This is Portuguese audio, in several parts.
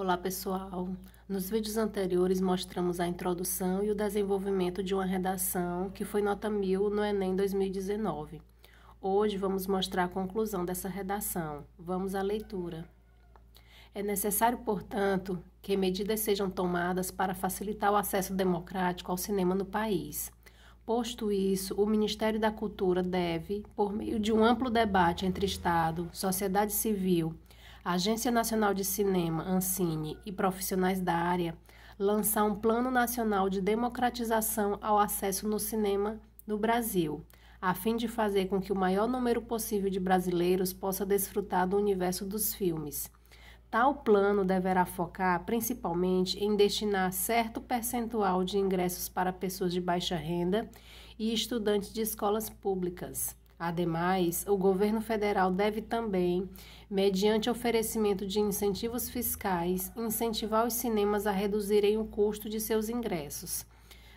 Olá pessoal, nos vídeos anteriores mostramos a introdução e o desenvolvimento de uma redação que foi nota 1000 no Enem 2019. Hoje vamos mostrar a conclusão dessa redação. Vamos à leitura. É necessário, portanto, que medidas sejam tomadas para facilitar o acesso democrático ao cinema no país. Posto isso, o Ministério da Cultura deve, por meio de um amplo debate entre Estado, sociedade civil, Agência Nacional de Cinema, Ancine, e profissionais da área, lançar um Plano Nacional de Democratização ao Acesso no Cinema no Brasil, a fim de fazer com que o maior número possível de brasileiros possa desfrutar do universo dos filmes. Tal plano deverá focar principalmente em destinar certo percentual de ingressos para pessoas de baixa renda e estudantes de escolas públicas. Ademais, o governo federal deve também, mediante oferecimento de incentivos fiscais, incentivar os cinemas a reduzirem o custo de seus ingressos.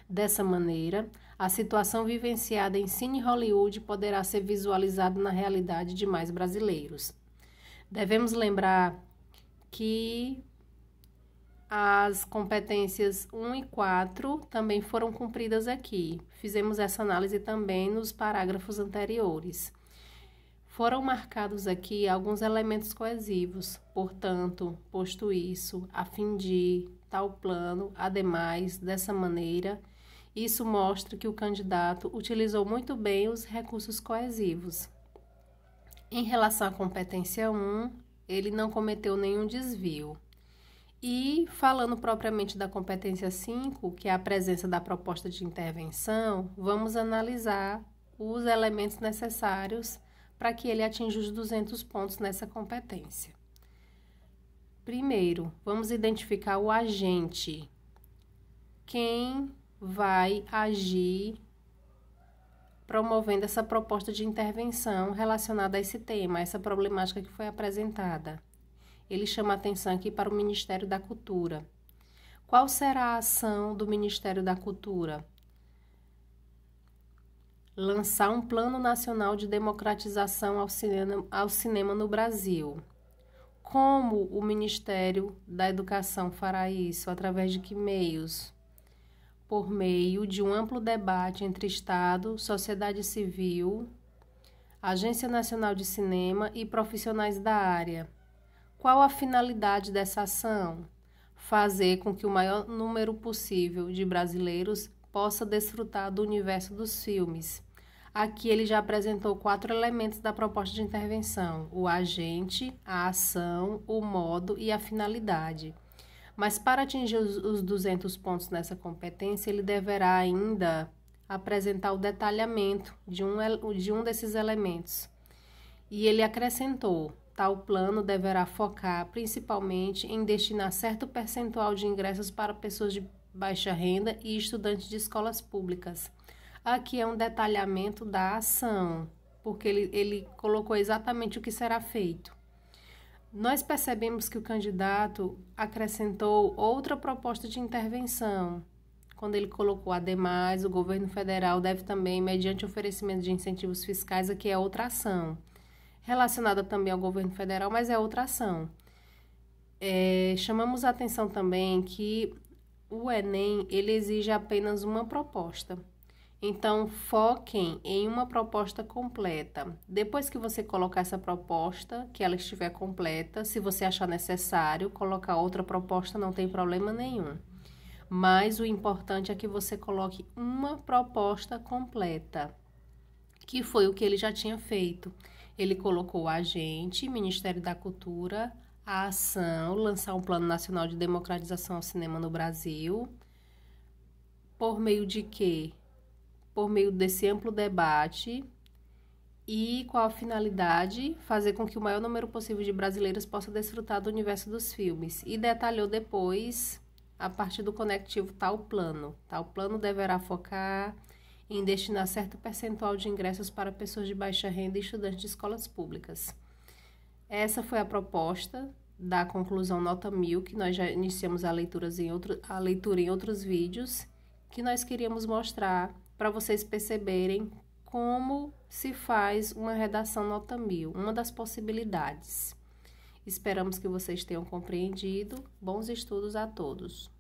Dessa maneira, a situação vivenciada em Cine Hollywood poderá ser visualizada na realidade de mais brasileiros. Devemos lembrar que as competências 1 e 4 também foram cumpridas aqui. Fizemos essa análise também nos parágrafos anteriores. Foram marcados aqui alguns elementos coesivos, portanto, posto isso, a fim de tal plano, ademais, dessa maneira, isso mostra que o candidato utilizou muito bem os recursos coesivos. Em relação à competência 1, ele não cometeu nenhum desvio. E, falando propriamente da competência 5, que é a presença da proposta de intervenção, vamos analisar os elementos necessários para que ele atinja os 200 pontos nessa competência. Primeiro, vamos identificar o agente. Quem vai agir promovendo essa proposta de intervenção relacionada a esse tema, a essa problemática que foi apresentada. Ele chama a atenção aqui para o Ministério da Cultura. Qual será a ação do Ministério da Cultura? Lançar um Plano Nacional de Democratização ao cinema no Brasil. Como o Ministério da Educação fará isso? Através de que meios? Por meio de um amplo debate entre Estado, sociedade civil, Agência Nacional de Cinema e profissionais da área. Qual a finalidade dessa ação? Fazer com que o maior número possível de brasileiros possa desfrutar do universo dos filmes. Aqui ele já apresentou 4 elementos da proposta de intervenção: o agente, a ação, o modo e a finalidade. Mas para atingir os 200 pontos nessa competência, ele deverá ainda apresentar o detalhamento de um desses elementos. E ele acrescentou: tal plano deverá focar principalmente em destinar certo percentual de ingressos para pessoas de baixa renda e estudantes de escolas públicas. Aqui é um detalhamento da ação, porque ele colocou exatamente o que será feito. Nós percebemos que o candidato acrescentou outra proposta de intervenção, quando ele colocou: ademais, o governo federal deve também, mediante oferecimento de incentivos fiscais, aqui é outra ação, relacionada também ao governo federal, mas é outra ação. Chamamos a atenção também que o Enem, ele exige apenas uma proposta. Então, foquem em uma proposta completa. Depois que você colocar essa proposta, que ela estiver completa, se você achar necessário colocar outra proposta, não tem problema nenhum. Mas o importante é que você coloque uma proposta completa, que foi o que ele já tinha feito. Ele colocou o agente, Ministério da Cultura, a ação, lançar um Plano Nacional de Democratização ao Cinema no Brasil. Por meio de quê? Por meio desse amplo debate. E qual a finalidade? Fazer com que o maior número possível de brasileiros possa desfrutar do universo dos filmes. E detalhou depois, a partir do conectivo, tal plano. Tal plano deverá focar em destinar certo percentual de ingressos para pessoas de baixa renda e estudantes de escolas públicas. Essa foi a proposta da conclusão nota 1000, que nós já iniciamos a leitura em outros vídeos, que nós queríamos mostrar para vocês perceberem como se faz uma redação nota 1000, uma das possibilidades. Esperamos que vocês tenham compreendido. Bons estudos a todos!